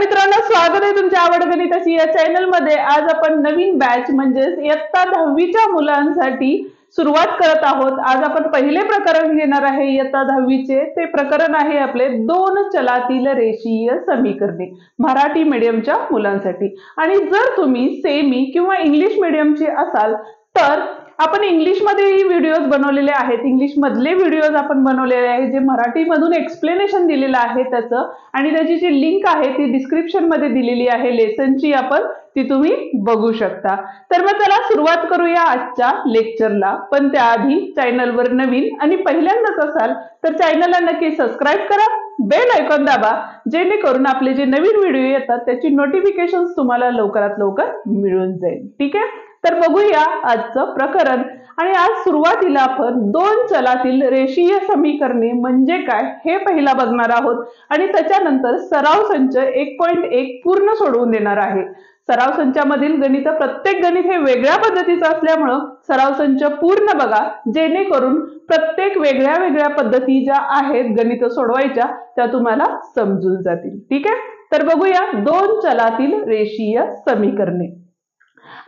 मित्रांनो, स्वागत आहे तुमच्या आवड गणिताची या चॅनल मध्ये। आज आपण नवीन बॅच म्हणजे इयत्ता 10वीच्या मुलांसाठी सुरुवात करत आहोत। आज आपण पहिले प्रकरण घेणार आहे इयत्ता 10वीचे। ते प्रकरण आहे आपले दोन चलातील रेषीय समीकरणे मराठी मीडियमच्या मुलांसाठी। आणि जर तुम्ही सेमी किंवा इंग्लिश मीडियमचे असाल तर आपण इंग्लिश मध्ये व्हिडिओज बनवलेले आहेत। इंग्लिश मधले व्हिडिओज आपण बनवलेले आहेत जे मराठी मधून एक्सप्लेनेशन दिलेलं आहे त्याचं, आणि त्याची जी लिंक आहे ती डिस्क्रिप्शन मध्ये दिलेली आहे लेसनची, आपण ती तुम्ही बघू शकता। तर मग चला सुरुवात करूया आजच्या लेक्चरला। पण त्याआधी चॅनलवर नवीन आणि पहिल्यांदाच असाल तर चॅनलला नक्की सबस्क्राइब करा, बेल आयकॉन दाबा, जेणेकरून आपले जे नवीन व्हिडिओ येतात त्याची नोटिफिकेशन्स तुम्हाला लवकरात लवकर मिळून जाईल। ठीक आहे, तर बघूया आजचं प्रकरण। आणि आज सुरुवातीला आपण दोन चलातील रेषीय समीकरणे म्हणजे काय हे पहिला बघणार आहोत, आणि त्याच्यानंतर सराव संच 1.1 पूर्ण सोडवून देणार आहे। सराव संचामधील गणित, प्रत्येक गणित हे वेगळ्या पद्धतीचं असल्यामुळे सराव संच पूर्ण बघा, जेणेकरून प्रत्येक वेगळ्या वेगळ्या पद्धती ज्या आहेत गणित सोडवायच्या त्या तुम्हाला समजून जातील। ठीक आहे, तर बघूया दोन चलातील रेषीय समीकरणे।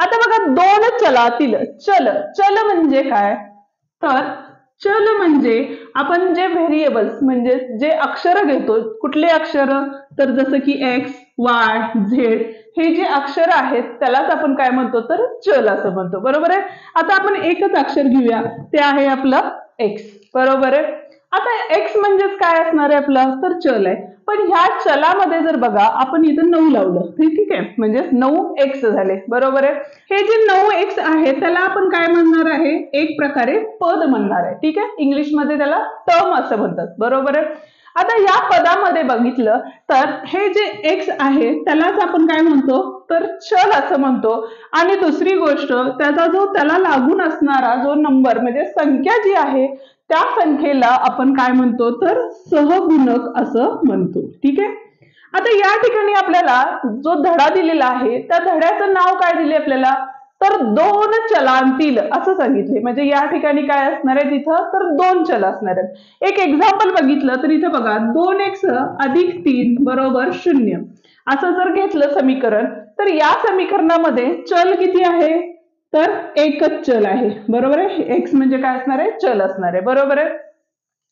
आता बघा, दोन चलातील चल म्हणजे काय, तर चल म्हणजे आपण जे व्हेरिएबल्स म्हणजे जे अक्षर घेतो, कुठले अक्षर, तर जसं की एक्स, वाय, झेड हे जे अक्षर आहेत त्यालाच आपण काय म्हणतो, तर चल असं म्हणतो। बरोबर आहे। आता आपण एकच अक्षर घेऊया, ते आहे आपलं एक्स। बरोबर आहे। आता एक्स म्हणजेच काय असणार आहे आपलं, तर चल आहे। पण ह्या चलामध्ये जर बघा आपण इथं 9 लावलं, ठीक आहे, म्हणजे 9x झाले। बरोबर आहे। हे जे 9x आहे त्याला आपण काय म्हणणार आहे, एक प्रकारे पद म्हणणार आहे। ठीक आहे, इंग्लिश मध्ये त्याला टर्म असं म्हणतात। बरोबर आहे। आता या पदामध्ये बघितलं तर हे जे x आहे त्यालाच आपण काय म्हणतो, तर चल असं म्हणतो। आणि दुसरी गोष्ट, त्याचा जो त्याला लागून असणारा जो नंबर म्हणजे संख्या जी आहे त्या संख्येला आपण काय म्हणतो, तर सहगुणक असं म्हणतो। ठीक आहे। आता या ठिकाणी आपल्याला जो धडा दिलेला आहे त्या धड्याचं नाव काय दिले आपल्याला, तर दोन चलांतील असं सांगितले। म्हणजे या ठिकाणी काय असणार आहे तिथं, तर दोन चल असणार आहेत। एक एक्झाम्पल बघितलं तर इथं बघा 2x अधिक 3 बरोबर 0 असं जर घेतलं समीकरण, तर या समीकरणामध्ये चल किती आहे, तर एकच चल आहे। बरोबर आहे। एक्स म्हणजे काय असणार आहे, चल असणार आहे। बरोबर आहे।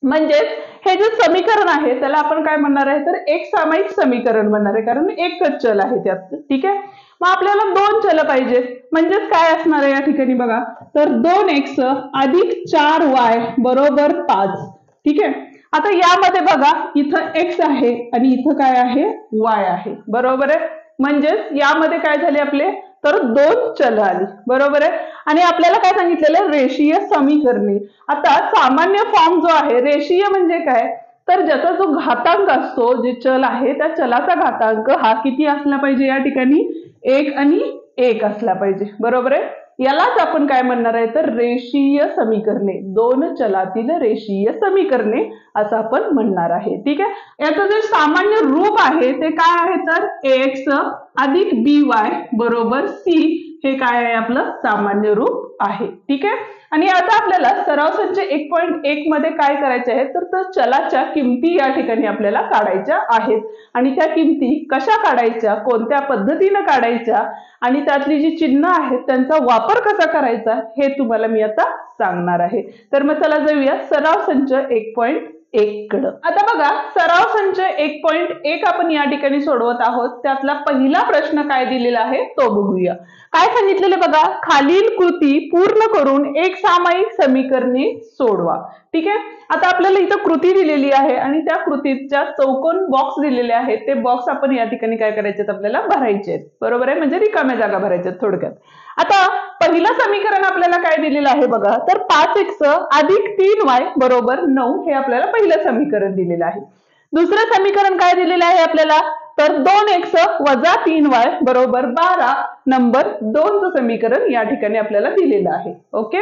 म्हणजे हे जे समीकरण आहे त्याला आपण काय म्हणणार आहे, तर एक सामायिक समीकरण म्हणणार आहे, कारण एकच चल आहे त्यात। ठीक आहे। मग आपल्याला दोन चल पाहिजेत, म्हणजेच काय असणार आहे या ठिकाणी बघा, तर 2x अधिक 4y बरोबर 5। ठीक आहे। आता यामध्ये बघा इथं x आहे आणि इथं काय आहे, y आहे। बरोबर आहे। म्हणजेच यामध्ये काय झाले आपले, तर दोन चल आली। बरोबर आहे। आणि आपल्याला काय सांगितलेलं, रेषीय समीकरणे। आता सामान्य फॉर्म जो आहे रेषीय म्हणजे काय, तर ज्याचा जो घातांक असतो, जे चल आहे त्या चलाचा घातांक हा किती असला पाहिजे, या ठिकाणी 1 आणि 1 असला पाहिजे। बरोबर आहे। यालाच आपण काय म्हणणार आहे, तर रेषीय समीकरणे, दोन चलातील रेषीय समीकरणे असं आपण म्हणणार आहे। ठीक आहे। याचं जे सामान्य रूप आहे ते काय आहे, तर ax अधिक by बरोबर c हे काय आहे आपलं सामान्य रूप आहे। ठीक आहे। आणि आता आपल्याला सराव संच 1.1 मध्ये काय करायचे आहे, तर चलाच्या किमती या ठिकाणी आपल्याला काढायच्या आहेत। आणि त्या किमती कशा काढायच्या, कोणत्या पद्धतीने काढायच्या, आणि त्यातली जी चिन्ह आहेत त्यांचा वापर कसा करायचा हे तुम्हाला मी आता सांगणार आहे। तर मग चला जाऊया सराव संच 1.1 कडे। आता बघा, सराव संच 1.1 आपण या ठिकाणी सोडवत आहोत। त्यातला पहिला प्रश्न काय दिलेला आहे तो बघूया। काय सांगितलेले बघा, खालील कृती पूर्ण करून एक सामायिक समीकरणे सोडवा। ठीक आहे। आता आपल्याला इथं कृती दिलेली आहे आणि त्या कृतीच्या चौकोन बॉक्स दिलेले आहेत, ते बॉक्स आपण या ठिकाणी काय करायचे, आपल्याला भरायचे आहेत। बरोबर आहे। म्हणजे रिकाम्या जागा भरायच्या थोडक्यात। आता पहिलं समीकरण आपल्याला काय दिलेलं आहे बघा, तर 5x अधिक 3y बरोबर 9 हे आपल्याला पहिलं समीकरण दिलेलं आहे। दुसरं समीकरण काय दिलेलं आहे आपल्याला, तर 2x वजा 3y बरोबर 12 नंबर 2चं समीकरण या ठिकाणी आपल्याला दिलेलं आहे। ओके।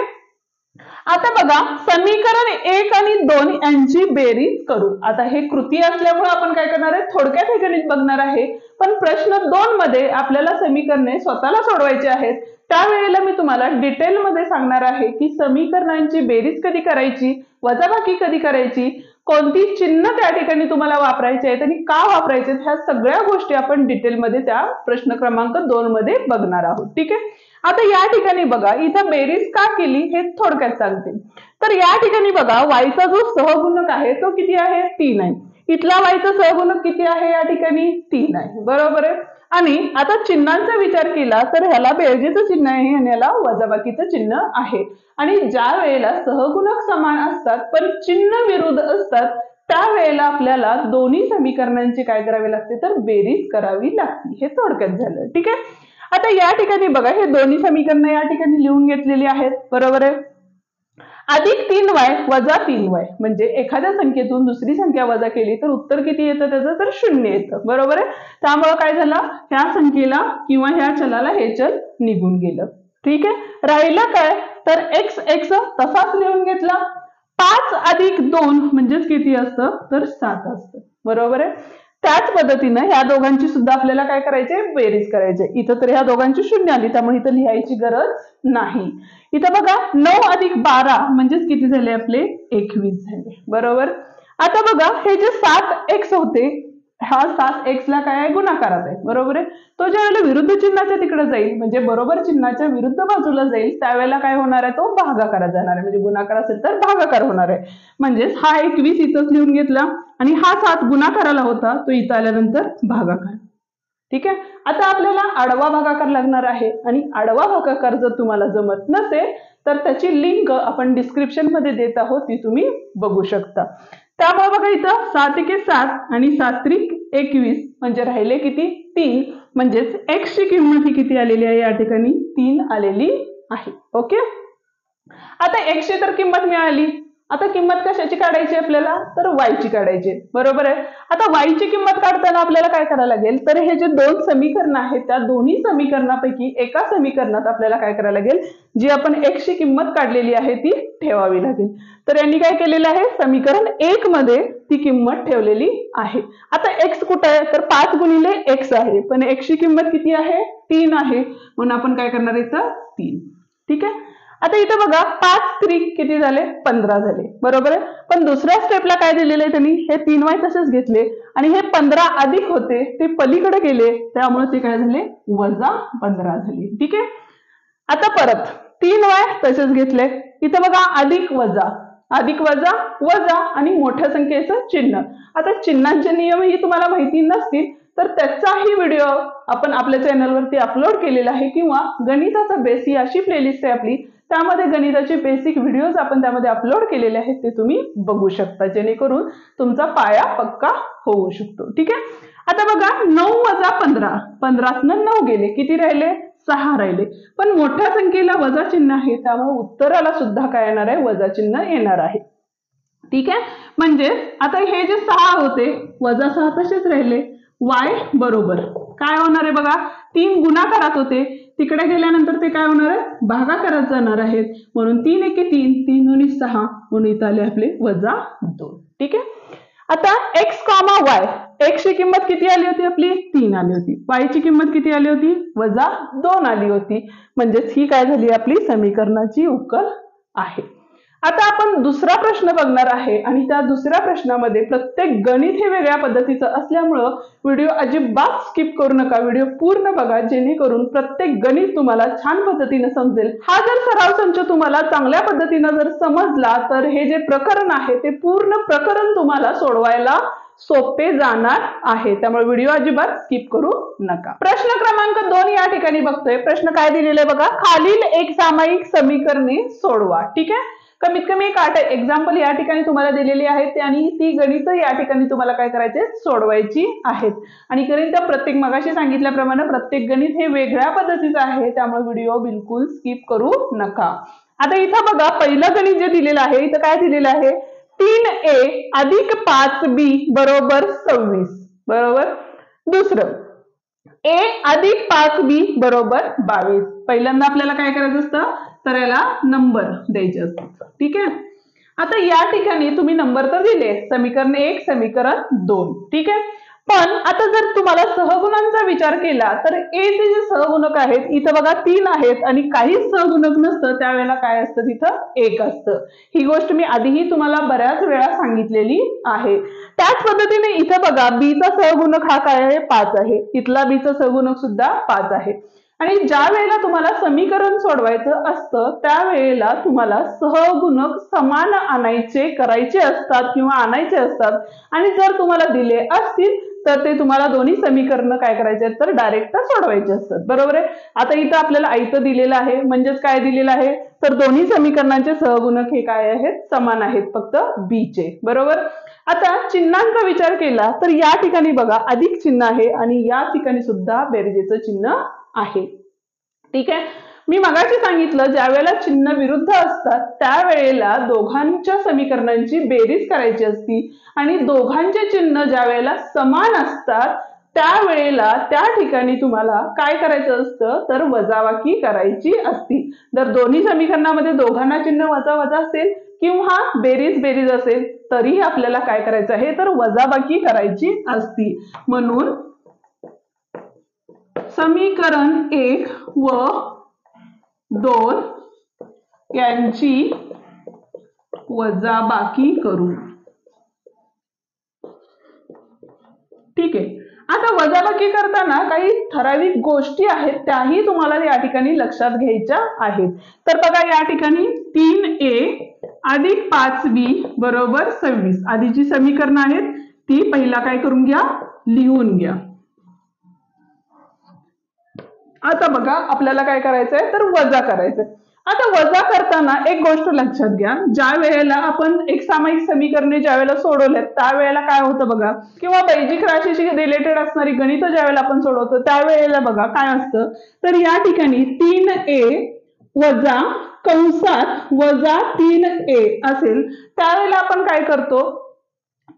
आता बघा, समीकरण 1 आणि 2 यांची बेरीज करू। आता हे कृती असल्यामुळे आपण काय करणार आहे, थोडक्यात हे गणित बघणार आहे। पण प्रश्न 2 मध्ये आपल्याला समीकरणे स्वतःला सोडवायची आहेत, त्यावेळेला मी तुम्हाला डिटेल मध्ये सांगणार आहे की समीकरणांची बेरीज कधी करायची, वजाबाकी कधी करायची, कोणती चिन्ह त्या ठिकाणी तुम्हाला वापरायचे आहेत आणि का वापरायचे ह्या सगळ्या गोष्टी आपण डिटेलमध्ये त्या प्रश्न क्रमांक 2 मध्ये बघणार आहोत. ठीक आहे. आता या ठिकाणी बघा इथं बेरीज का केली हे थोडक्यात सांगते. तर या ठिकाणी बघा वायचा जो सहगुणक आहे तो किती आहे 3 आहे. इथला वायचा सहगुणक किती आहे या ठिकाणी 3 आहे. बरोबर आहे. आणि आता चिन्हांचा विचार केला तर ह्याला बेरजेचं चिन्ह आहे आणि ह्याला वजाबाकीचं चिन्ह आहे. आणि ज्या वेळेला सहगुणक समान असतात पण चिन्ह विरुद्ध असतात त्यावेळेला आपल्याला दोन्ही समीकरणांची काय करावी लागते तर बेरीज करावी लागते. हे थोडक्यात झालं. ठीक आहे. आता या ठिकाणी बघा हे दोन्ही समीकरण या ठिकाणी लिहून घेतलेली आहेत. बरोबर आहे. अधिक 3y वजा 3y म्हणजे एखाद्या संख्येतून दुसरी संख्या वजा केली तर उत्तर किती येतं त्याचं तर 0 येतं. बरोबर आहे. त्यामुळे काय झालं ह्या संख्येला किंवा ह्या चलाला हे चल निघून गेलं. ठीक आहे. राहिलं काय तर x तसाच लिहून घेतला. 5 अधिक 2 म्हणजेच किती असतं तर 7 असतं. बरोबर आहे. त्याच पद्धतीनं ह्या दोघांची सुद्धा आपल्याला काय करायचे बेरीज करायचे. इथं तर ह्या दोघांची 0 आली त्यामुळे इथं लिहायची गरज नाही. इथं बघा 9 अधिक 12 म्हणजेच किती झाले आपले 21 झाले. बरोबर. आता बघा हे जे 7x होते हा 7x ला काय आहे गुणाकारात आहे. बरोबर आहे. तो ज्यावेळेला विरुद्ध चिन्हाच्या तिकडे जाईल म्हणजे बरोबर चिन्हाच्या विरुद्ध बाजूला जाईल त्यावेळेला काय होणार आहे तो भागाकारात जाणार आहे. म्हणजे गुणाकार असेल तर भागाकार होणार आहे. म्हणजेच हा 21 इथंच लिहून घेतला आणि हा 7 गुणाकाराला होता तो इथं आल्यानंतर भागाकार. ठीक आहे. आता आपल्याला आडवा भागाकार लागणार आहे आणि आडवा भागाकार जर तुम्हाला जमत नसेल तर त्याची लिंक आपण डिस्क्रिप्शन मध्ये देत आहोत ती तुम्ही बघू शकता. त्यामुळे बघा इथं 7 एके 7 आणि 7 त्रिक 21 म्हणजे राहिले किती 3 म्हणजेच x ची किंमत ही किती आलेली आहे या ठिकाणी 3 आलेली आहे. ओके. आता x ची तर किंमत मिळाली. आता किंमत कशाची काढायची आपल्याला तर y ची काढायची. बरोबर आहे. आता y ची किंमत काढताना आपल्याला काय करायला लागेल तर हे जे दोन समीकरण आहेत त्या दोन्ही समीकरणापैकी एका समीकरणात आपल्याला काय करायला लागेल जी आपण x ची किंमत काढलेली आहे ती ठेवावी लागेल. तर यांनी काय केलेलं आहे समीकरण 1 मध्ये ती किंमत ठेवलेली आहे. आता x कुठे आहे तर 5 गुणिले x आहे पण x ची किंमत किती आहे 3 आहे म्हणून आपण काय करणार इथं 3. ठीक आहे. आता इथं बघा 5 त्रिक किती झाले 15 झाले. बरोबर आहे. पण दुसऱ्या स्टेपला काय दिलेलं आहे त्यांनी हे 3y तसेच घेतले आणि हे 15 अधिक होते ते पलीकडे गेले त्यामुळे ते काय झाले वजा 15 झाले. ठीक आहे. आता परत 3y तसेच घेतले. इथं बघा अधिक वजा वजा आणि मोठ्या संख्येचं चिन्ह. आता चिन्हांचे नियमही तुम्हाला माहिती नसतील तर त्याचाही व्हिडिओ आपण आपल्या चॅनलवरती अपलोड केलेला आहे किंवा गणिताचा बेस ही अशी प्लेलिस्ट आहे आपली त्यामध्ये गणिताचे बेसिक व्हिडिओज आपण त्यामध्ये अपलोड केलेले आहेत ते तुम्ही बघू शकता जेणेकरून तुमचा पाया पक्का होऊ शकतो. ठीक आहे. आता बघा 9 वजा 15 15तनं 9 गेले किती राहिले 6 राहिले पण मोठ्या संख्येला वजा चिन्ह आहे त्यामुळे उत्तराला सुद्धा काय येणार आहे वजा चिन्ह येणार आहे. ठीक आहे. म्हणजे आता हे जे 6 होते वजा 6 तसेच राहिले. y बरोबर काय होणार आहे बघा 3 गुणाकारात होते तिकडे गेल्यानंतर ते काय होणार आहे भागाकारात जाणार आहेत म्हणून 3 एके 3 3 दुनी 6 म्हणून इथं आले आपले वजा 2. ठीक आहे. आता x, y x ची किंमत किती आली होती आपली 3 आली होती. y ची किंमत किती आली होती वजा 2 आली होती. म्हणजेच ही काय झाली आपली समीकरणाची उकल आहे. आता आपण दुसरा प्रश्न बघणार आहे आणि त्या दुसऱ्या प्रश्नामध्ये प्रत्येक गणित हे वेगळ्या पद्धतीचं असल्यामुळं व्हिडिओ अजिबात स्किप करू नका. व्हिडिओ पूर्ण बघा जेणेकरून प्रत्येक गणित तुम्हाला छान पद्धतीने समजेल. हा जर सराव संच तुम्हाला चांगल्या पद्धतीने जर समजला तर हे जे प्रकरण आहे ते पूर्ण प्रकरण तुम्हाला सोडवायला सोपे जाणार आहे. त्यामुळे व्हिडिओ अजिबात स्किप करू नका. प्रश्न क्रमांक 2 या ठिकाणी बघतोय. प्रश्न काय दिलेले बघा खालील एक सामायिक समीकरणे सोडवा. ठीक आहे. कमीत कमी एक 8 एक्झाम्पल या ठिकाणी तुम्हाला दिलेली आहेत आणि ती गणित या ठिकाणी तुम्हाला काय करायचे सोडवायची आहेत आणि गणित प्रत्येक मगाशी सांगितल्याप्रमाणे प्रत्येक गणित हे वेगळ्या पद्धतीचं आहे त्यामुळे व्हिडिओ बिलकुल स्किप करू नका. आता इथं बघा पहिलं गणित जे दिलेलं आहे इथं काय दिलेलं आहे 3a अधिक 5b बरोबर 26. बरोबर. दुसरं a अधिक 5b बरोबर 22. पहिल्यांदा आपल्याला काय करायचं असतं तर याला नंबर द्यायचे असतात. ठीक आहे. आता या ठिकाणी तुम्ही नंबर तर दिले समीकरण 1 समीकरण 2. ठीक आहे. पण आता जर तुम्हाला सहगुणांचा विचार केला तर ए चे जे सहगुणक आहेत इथं बघा 3 आहेत आणि काहीच सहगुणक नसतं त्यावेळेला काय असतं तिथं 1 असतं. ही गोष्ट मी आधीही तुम्हाला बऱ्याच वेळा सांगितलेली आहे. त्याच पद्धतीने इथं बघा बी चा सहगुणक हा काय आहे 5 आहे. इथला बी चा सहगुणक सुद्धा 5 आहे. आणि ज्या वेळेला तुम्हाला समीकरण सोडवायचं असतं त्यावेळेला तुम्हाला सहगुणक समान आणायचे करायचे असतात किंवा आणायचे असतात आणि जर तुम्हाला दिले असतील तर ते तुम्हाला दोन्ही समीकरण काय करायचे आहेत तर डायरेक्ट सोडवायचे असतात. बरोबर आहे. आता इथं आपल्याला आयतं दिलेलं आहे म्हणजेच काय दिलेलं आहे तर दोन्ही समीकरणांचे सहगुणक हे काय आहेत समान आहेत फक्त बी चे. बरोबर. आता चिन्हांचा विचार केला तर या ठिकाणी बघा अधिक चिन्ह आहे आणि या ठिकाणी सुद्धा बेरजेचं चिन्ह आहे. ठीक आहे. मी मगाशी सांगितलं ज्या वेळेला चिन्ह विरुद्ध असतात त्यावेळेला दोघांच्या समीकरणांची बेरीज करायची असती आणि दोघांचे चिन्ह ज्या वेळेला समान असतात त्यावेळेला त्या ठिकाणी तुम्हाला काय करायचं असतं तर वजाबाकी करायची असती. जर दोन्ही समीकरणामध्ये दोघांना चिन्ह वजा वजा असेल किंवा बेरीज बेरीज असेल तरीही आपल्याला काय करायचं आहे तर वजाबाकी करायची असती. म्हणून समीकरण 1 व 2 यांची वजाबाकी करू. ठीक आहे. आता वजाबाकी करताना काही ठराविक गोष्टी आहेत त्याही तुम्हाला या ठिकाणी लक्षात घ्यायच्या आहेत. तर बघा या ठिकाणी 3a अधिक 5b बरोबर 26 आधीची समीकरण आहेत ती पहिला काय करून घ्या लिहून घ्या. आता बघा आपल्याला काय करायचंय तर वजा करायचंय. आता वजा करताना एक गोष्ट लक्षात घ्या ज्या वेळेला आपण एक सामायिक समीकरणे ज्या वेळेला सोडवल्यात त्यावेळेला काय होतं बघा किंवा बेजिक राशीशी रिलेटेड असणारी गणित ज्या वेळेला आपण सोडवतो त्यावेळेला बघा काय असतं तर या ठिकाणी 3a वजा कंसात वजा 3a असेल त्यावेळेला आपण काय करतो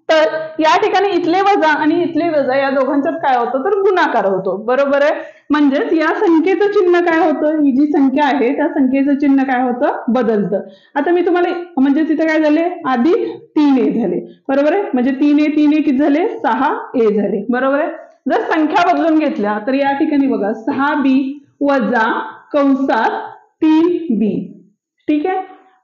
तर या ठिकाणी इथले वजा आणि इथले वजा या दोघांच्यात काय होतं तर गुणाकार होतो. बरोबर आहे. म्हणजेच या संख्येचं चिन्ह काय होतं ही जी संख्या आहे त्या संख्येचं चिन्ह काय होतं बदलतं. आता मी तुम्हाला म्हणजे तिथे काय झाले अधिक 3a झाले. बरोबर आहे. म्हणजे 3a किती झाले 6a झाले. बरोबर आहे. जर संख्या बदलून घेतल्या तर या ठिकाणी बघा 6b वजा कंसात 3b. ठीक आहे.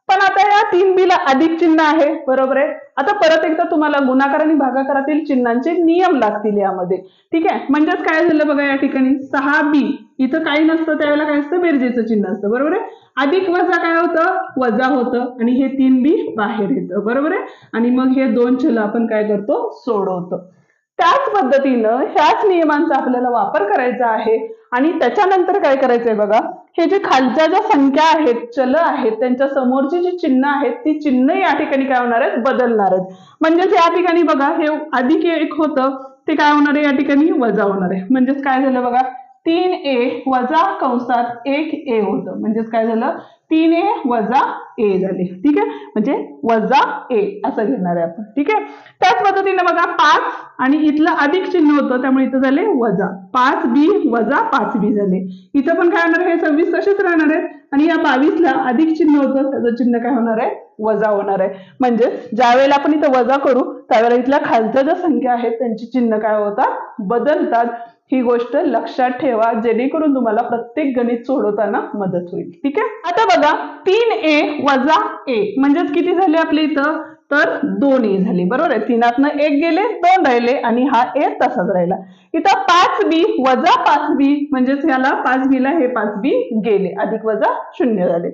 पण आता या 3b ला अधिक चिन्ह आहे. बरोबर आहे. आता परत एकदा तुम्हाला गुणाकार आणि भागाकारातील चिन्हांचे नियम लागतील यामध्ये. ठीक आहे. म्हणजेच काय झालं बघा या ठिकाणी 6b इथं काही नसतं त्यावेळेला काय असतं बेरजेचं चिन्ह असतं. बरोबर आहे. अधिक वजा काय होतं वजा होतं आणि हे 3b बाहेर येतं. बरोबर आहे. आणि मग हे दोन चल आपण काय करतो सोडवतो. त्याच पद्धतीनं ह्याच नियमांचा आपल्याला वापर करायचा आहे आणि त्याच्यानंतर काय करायचंय बघा हे जे खालच्या ज्या संख्या आहेत चल आहेत त्यांच्या समोरची जी चिन्ह आहेत ती चिन्ह या ठिकाणी काय होणार आहेत बदलणार आहेत. म्हणजेच या ठिकाणी बघा हे अधिक 1 होतं ते काय होणार आहे या ठिकाणी वजा होणार आहे. म्हणजेच काय झालं बघा 3a वजा कंसात 1a होतं. म्हणजेच काय झालं 3a वजा a झाले. ठीक आहे. म्हणजे वजा a असं घेणार आहे आपण. ठीक आहे. त्याच पद्धतीने बघा 5 आणि इथलं अधिक चिन्ह होतं त्यामुळे इथं झाले वजा 5b वजा 5b झाले. इथं पण काय होणार आहे 26 तसेच राहणार आहे आणि या 22 ला अधिक चिन्ह होतं त्याचं चिन्ह काय होणार आहे वजा होणार आहे. म्हणजे ज्या वेळेला आपण इथं वजा करू त्यावेळेला इथल्या खालच्या ज्या संख्या आहेत त्यांची चिन्ह काय होतात बदलतात. ही गोष्ट लक्षात ठेवा जेणेकरून तुम्हाला प्रत्येक गणित सोडवताना मदत होईल. ठीक आहे. आता बघा 3a वजा a म्हणजेच किती झाले आपले इथं तर 2a झाले. बरोबर आहे. 3तनं 1 गेले 2 राहिले आणि हा a तसाच राहिला. इथं 5b वजा 5b म्हणजेच याला 5b ला हे 5b गेले अधिक वजा 0 झाले.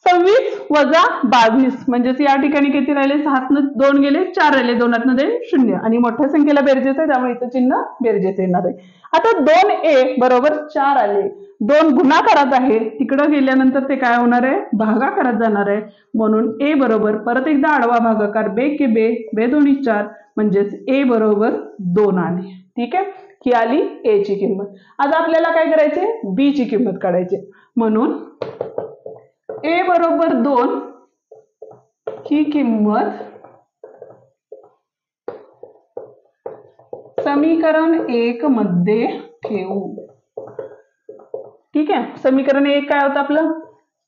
26 वजा 22 म्हणजेच या ठिकाणी किती राहिले 6तनं 2 गेले 4 राहिले 2तनं 0 आणि मोठ्या संख्येला बेरजेचं आहे त्यामुळे इथं चिन्ह बेरजेचं येणार आहे. आता 2a बरोबर 4 आले 2 गुणाकारात आहे तिकडं गेल्यानंतर ते काय होणार आहे भागाकारात जाणार आहे. म्हणून a बरोबर परत एकदा आडवा भागाकार बे के बे बे दोन्ही 4 म्हणजेच a बरोबर 2 आले. ठीक आहे. ही आली a ची किंमत. आता आपल्याला काय करायचे b ची किंमत काढायची. म्हणून a बरोबर 2 ही किंमत समीकरण 1 मध्ये ठेवू. ठीक आहे. समीकरण 1 काय होतं आपलं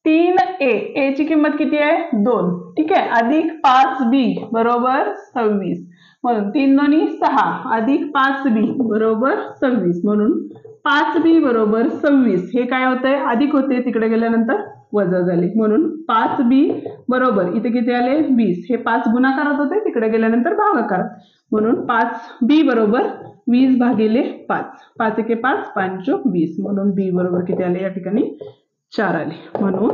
3a ची किंमत किती आहे 2. ठीक आहे. अधिक 5b बरोबर 26 म्हणून 3 दोन्ही 6 अधिक 5b बरोबर 26 म्हणून 5b बरोबर 26 हे काय होतंय अधिक होते तिकडे गेल्यानंतर वजा झाले म्हणून 5b बरोबर इथे किती आले 20 हे 5 गुणाकारात होते तिकडे गेल्यानंतर भागाकारात म्हणून 5b बरोबर 20 भागिले 5 5 एके 5 5 चोक 20 म्हणून b बरोबर किती आले या ठिकाणी 4 आले म्हणून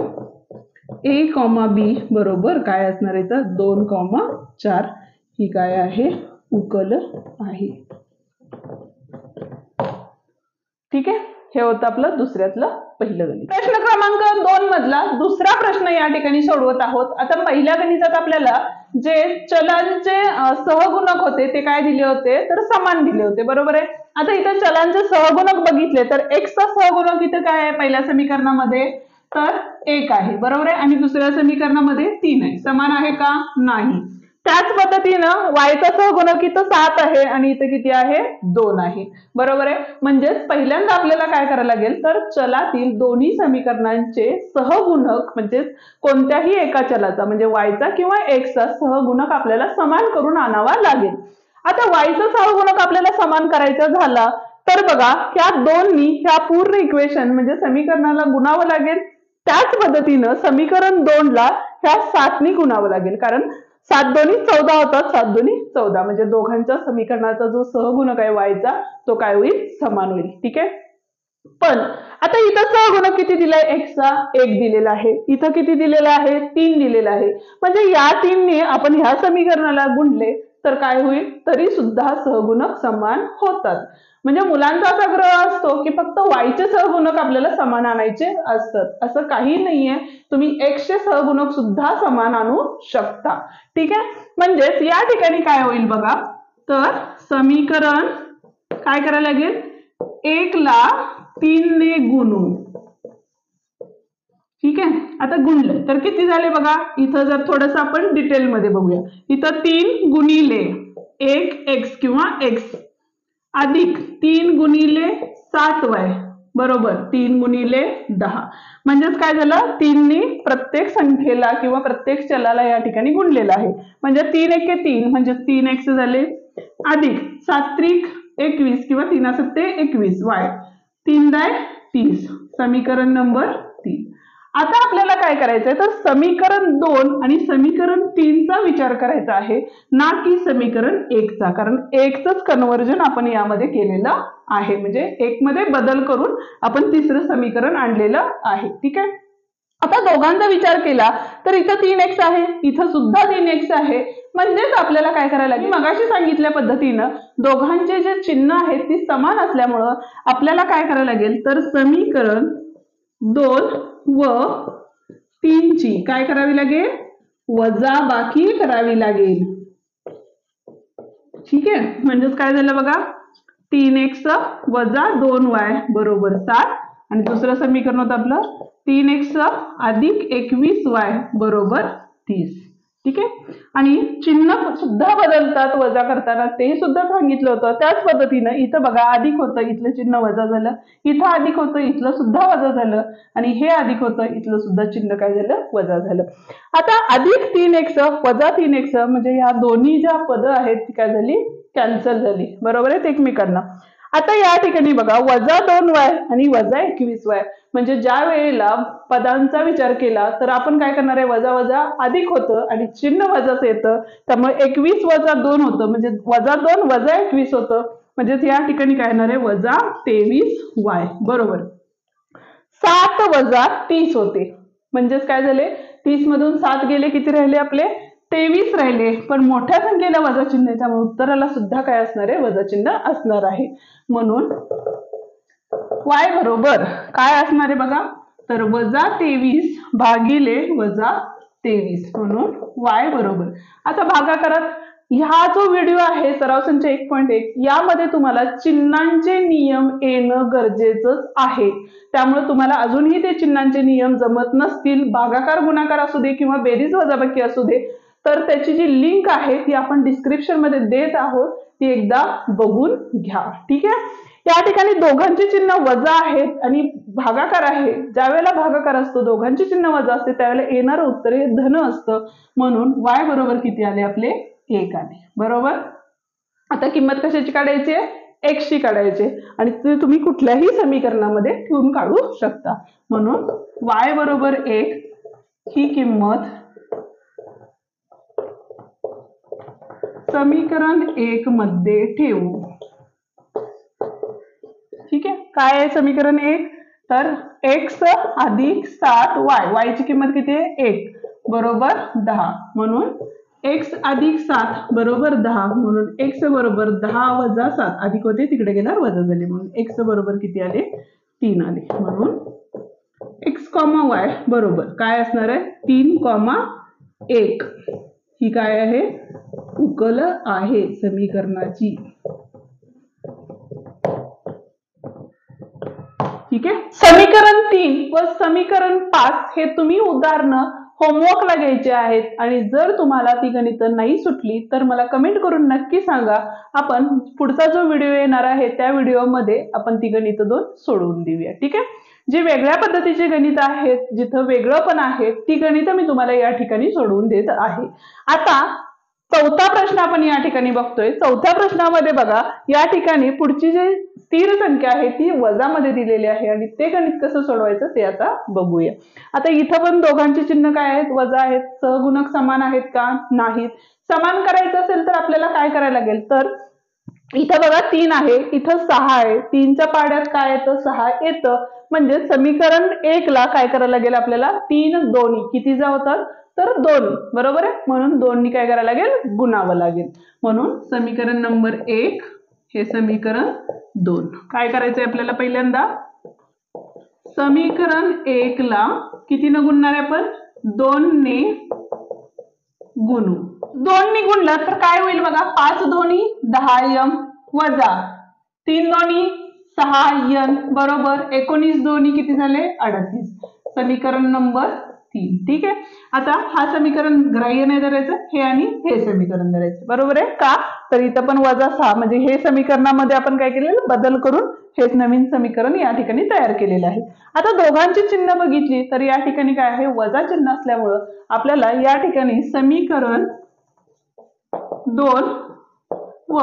a, b बरोबर काय असणार आहे तर 2,4 ही काय आहे उकल आहे. ठीक आहे हे होतं आपलं दुसऱ्यातलं पहिलं गणित. प्रश्न क्रमांक 2 मधला दुसरा प्रश्न या ठिकाणी सोडवत आहोत. आता पहिल्या गणितात आपल्याला जे चलांचे सहगुणक होते ते काय दिले होते तर समान दिले होते बरोबर आहे. आता इथे चलांचे सहगुणक बघितले तर x चा सहगुणक इथे काय आहे पहिल्या समीकरणामध्ये तर 1 आहे बरोबर आहे आणि दुसऱ्या समीकरणामध्ये 3 आहे. समान आहे का नाही. त्याच पद्धतीनं y चा सहगुणक इथं 7 आहे आणि इथे किती आहे 2 आहे बरोबर आहे. म्हणजेच पहिल्यांदा आपल्याला काय करायला लागेल तर चलातील दोन्ही समीकरणांचे सहगुणक म्हणजे कोणत्याही एका चलाचा म्हणजे y चा किंवा x चा सहगुणक आपल्याला समान करून आणावा लागेल. आता y चा सहगुणक आपल्याला समान करायचा झाला तर बघा ह्या दोन्ही ह्या पूर्ण इक्वेशन म्हणजे समीकरणाला गुणावं लागेल. त्याच पद्धतीनं समीकरण 2 ला ह्या 7 नी गुणावं लागेल कारण 7 दोन्ही 14 होतात 7 दोन्ही 14 म्हणजे दोघांच्या समीकरणाचा जो सहगुणक आहे y चा तो काय होईल समान होईल. ठीक आहे पण आता इथं सहगुणक किती दिलाय x चा 1 दिलेला आहे इथं किती दिलेला आहे 3 दिलेला आहे म्हणजे या 3 ने आपण ह्या समीकरणाला गुणले तर काय होईल तरी सुद्धा सहगुणक समान होतात. म्हणजे मुलांचा असा ग्रह असतो की फक्त y चे सहगुणक आपल्याला समान आणायचे असतात असं काही नाहीये. तुम्ही x चे सहगुणक सुद्धा समान आणू शकता. ठीक आहे म्हणजेच या ठिकाणी काय होईल बघा तर समीकरण काय करायला लागेल 1 ला 3 ने गुणू. ठीक आहे आता गुणलं तर किती झाले बघा इथं जर थोडंसं आपण डिटेल मध्ये बघूया. इथं 3 गुणिले 1x किंवा x अधिक 3 गुणिले 7y बरोबर 3 गुणिले 10 म्हणजेच काय झालं 3 ने प्रत्येक संख्येला किंवा प्रत्येक चलाला या ठिकाणी गुणलेलं आहे म्हणजे 3 एके 3 म्हणजे 3x झाले अधिक 7 त्रिक 21 किंवा 3 सत्ते 21 y 3 दाय 30 समीकरण नंबर 3. आता आपल्याला काय करायचंय तर समीकरण 2 आणि समीकरण 3 चा विचार करायचा आहे ना की समीकरण 1 चा कारण 1 चंच कन्वर्जन आपण यामध्ये केलेलं आहे म्हणजे 1 मध्ये बदल करून आपण तिसरं समीकरण आणलेलं आहे. ठीक आहे आता दोघांचा विचार केला तर इथं 3x आहे इथं सुद्धा 3x आहे म्हणजेच आपल्याला काय करायला लागेल मगाशी सांगितल्या पद्धतीनं दोघांचे जे चिन्ह आहेत ती समान असल्यामुळं आपल्याला काय करायला लागेल तर समीकरण 2 व 3 ची काय करावी लागेल वजाबाकी करावी लागेल. ठीक आहे म्हणजेच काय झालं बघा 3x वजा 2y बरोबर 7 आणि दुसरं समीकरण होतं आपलं 3x अधिक 21y बरोबर 30. ठीक आहे आणि चिन्ह सुद्धा बदलतात वजा करताना ते सुद्धा सांगितलं होतं. त्याच पद्धतीनं इथं बघा अधिक होतं इथलं चिन्ह वजा झालं इथं अधिक होतं इथलं सुद्धा वजा झालं आणि हे अधिक होतं इथलं सुद्धा चिन्ह काय झालं वजा झालं. आता अधिक 3x वजा 3x म्हणजे ह्या दोन्ही ज्या पद आहेत ती काय झाली कॅन्सल झाली बरोबर आहे एकमेकांना. आता या ठिकाणी बघा वजा 2y आणि वजा 21y म्हणजे ज्या वेळेला पदांचा विचार केला तर आपण काय करणार आहे वजा वजा अधिक होतं आणि चिन्ह वजाच येतं त्यामुळे 21 वजा 2 होतं म्हणजे वजा 2 वजा 21 होतं म्हणजे या ठिकाणी काय येणार आहे वजा 23y बरोबर 7 वजा 30 होते म्हणजेच काय झाले 30 मधून 7 गेले किती राहिले आपले 23 राहिले पण मोठ्या संख्येला वजा चिन्ह आहे त्यामुळे उत्तराला सुद्धा काय असणार आहे वजा चिन्ह असणार आहे म्हणून y बरोबर काय असणार आहे बघा तर वजा 23 भागिले वजा 23 म्हणून y बरोबर. आता भागाकारात ह्या जो व्हिडिओ आहे सराव संच 1.1 यामध्ये तुम्हाला चिन्हांचे नियम येणं गरजेचं आहे त्यामुळे तुम्हाला अजूनही ते चिन्हांचे नियम जमत नसतील भागाकार गुणाकार असू दे किंवा बेरीज वजाबाकी असू दे तर त्याची जी लिंक आहे ती आपण डिस्क्रिप्शन मध्ये देत आहोत ती एकदा बघून घ्या. ठीक आहे या ठिकाणी दोघांचे चिन्ह वजा आहेत आणि भागाकार आहे ज्या वेळेला भागाकार असतो दोघांचे चिन्ह वजा असते त्यावेळेला येणारं उत्तर हे धन असतं म्हणून y बरोबर किती आले आपले 1 आले बरोबर. आता किंमत कशाची काढायची आहे? x ची काढायची आणि ते तुम्ही कुठल्याही समीकरणामध्ये ठेवून काढू शकता. म्हणून y बरोबर 1 ही किंमत समीकरण 1 मध्ये ठेवू. ठीक आहे. काय आहे समीकरण 1? तर x अधिक 7y, y ची किंमत किती आहे? 1 बरोबर 10. म्हणून x अधिक 7 बरोबर 10. म्हणून x बरोबर 10 वजा 7, अधिक होते तिकडे गेल्यावर वजा झाले, म्हणून x बरोबर किती आले? 3 आले. म्हणून x, y बरोबर काय असणार आहे? 3, 1. ही काय आहे? उकल आहे समीकरणाची. ठीक आहे. समीकरण 3 व समीकरण 5 हे तुम्ही उदाहरणं होमवर्कला घ्यायचे आहेत आणि जर तुम्हाला ती गणितं नाही सुटली तर मला कमेंट करून नक्की सांगा. आपण पुढचा जो व्हिडिओ येणार आहे त्या व्हिडिओमध्ये आपण ती गणितं 2 सोडवून देऊया. ठीक आहे. जी वेगळ्या पद्धतीची गणित आहेत, जिथं वेगळं पण आहे, ती गणितं मी तुम्हाला या ठिकाणी सोडवून देत आहे. आता चौथा प्रश्न आपण या ठिकाणी बघतोय. चौथ्या प्रश्नामध्ये बघा, या ठिकाणी पुढची जी स्थिर संख्या आहे ती वजामध्ये दिलेली आहे आणि ते गणित कसं सोडवायचं ते आता बघूया. आता इथं पण दोघांची चिन्ह काय आहेत? वजा आहेत. सहगुणक समान आहेत का? नाहीत. समान करायचं असेल तर आपल्याला काय करायला लागेल? तर इथं बघा 3 आहे, इथं 6 आहे. 3च्या पाड्यात काय येतं? 6 येतं. म्हणजे समीकरण 1 ला काय करायला लागेल आपल्याला? 3 दोन्ही कितीचा होतात? तर 2 बरोबर आहे. म्हणून 2 नी काय करायला लागेल? गुणावं लागेल. म्हणून समीकरण नंबर 1 हे समीकरण 2. काय करायचंय आपल्याला? पहिल्यांदा समीकरण 1 ला किती न गुणणार आहे आपण? 2 ने गुणू. 2 ने गुणलं तर काय होईल बघा? 5 दोन्ही 10m वजा 3 दोन्ही 6n बरोबर 19 दोन्ही किती झाले? 38. समीकरण नंबर 3. ठीक आहे. आता हा समीकरण ग्राह्य नाही धरायचं, हे आणि हे समीकरण धरायचं. बरोबर आहे का? तर इथं पण वजा 6 म्हणजे हे समीकरणामध्ये आपण काय केलेलं? बदल करून हेच नवीन समीकरण या ठिकाणी तयार केलेलं आहे. आता दोघांची चिन्ह बघितली तर या ठिकाणी काय आहे? वजा चिन्ह असल्यामुळं आपल्याला या ठिकाणी समीकरण 2 व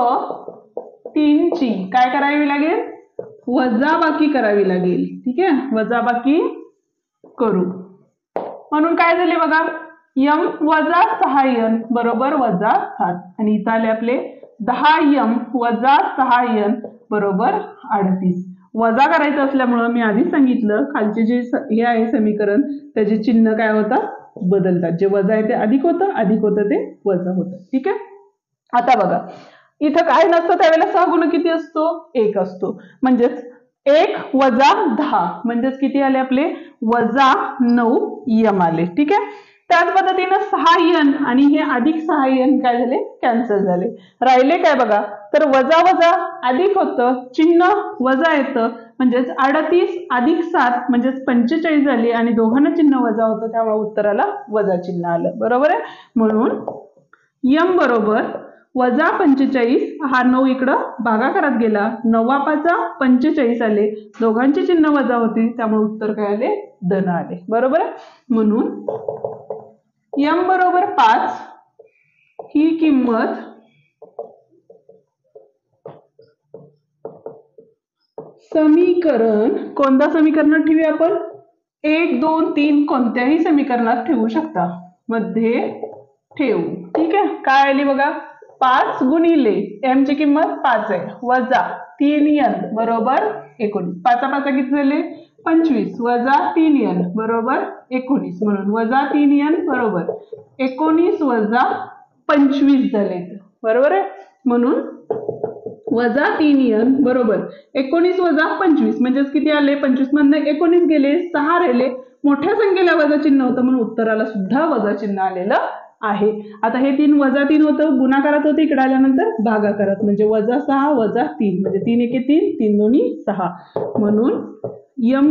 3 ची काय करावी लागेल? वजाबाकी करावी लागेल. ठीक आहे. वजाबाकी करू. म्हणून काय झाले बघा? m वजा 6n बरोबर वजा 7 आणि इथं आले आपले 10m वजा 6n बरोबर 38. वजा करायचं असल्यामुळं मी आधीच सांगितलं खालचे जे हे आहे समीकरण त्याचे चिन्ह काय होतात? बदलतात. जे वजा आहे ते अधिक होतं ते वजा होतं. ठीक आहे. आता बघा इथं काय नसतं त्यावेळेला सहगुणक किती असतो? 1 असतो. म्हणजेच 1 वजा 10 म्हणजेच किती आले आपले? वजा 9m आले. ठीक आहे. त्याच पद्धतीने 6n आणि हे अधिक 6n काय झाले? कॅन्सल झाले. राहिले काय बघा? तर वजा वजा अधिक होतं, चिन्ह वजा येतं म्हणजेच 38 अधिक 7 म्हणजेच 45 झाली आणि दोघांना चिन्ह वजा होतं त्यामुळे उत्तराला वजा चिन्ह आलं. बरोबर आहे. म्हणून m बरोबर वजा 45. हा 9 इकडं भागाकारात गेला. 9×5=45 आले. दोघांची चिन्ह वजा होती त्यामुळे उत्तर काय आले? धन आले. बरोबर आहे. म्हणून m बरोबर 5 ही किंमत समीकरण कोणत्या समीकरणात ठेवूया आपण? 1, 2, 3 कोणत्याही समीकरणात ठेवू शकता. मध्ये ठेवू. ठीक आहे. काय आली बघा? 5 गुणिले m ची किंमत 5 आहे वजा 3n बरोबर 19. 5 किती झाले? 25 वजा 3n बरोबर 19. म्हणून वजा 3n बरोबर 19 वजा 25 झाले. बरोबर आहे. म्हणून वजा 3n बरोबर 19 वजा 25 म्हणजेच किती आले? 25 मधनं 19 गेले, 6 राहिले. मोठ्या संख्येला वजा चिन्ह होतं म्हणून उत्तराला सुद्धा वजा चिन्ह आलेलं आहे. आता हे 3 वजा 3 होतं, गुणाकारात होतं, इकडे आल्यानंतर भागाकारात म्हणजे वजा 6 वजा 3 म्हणजे 3 एके 3, 3 दोन्ही 6. म्हणून m,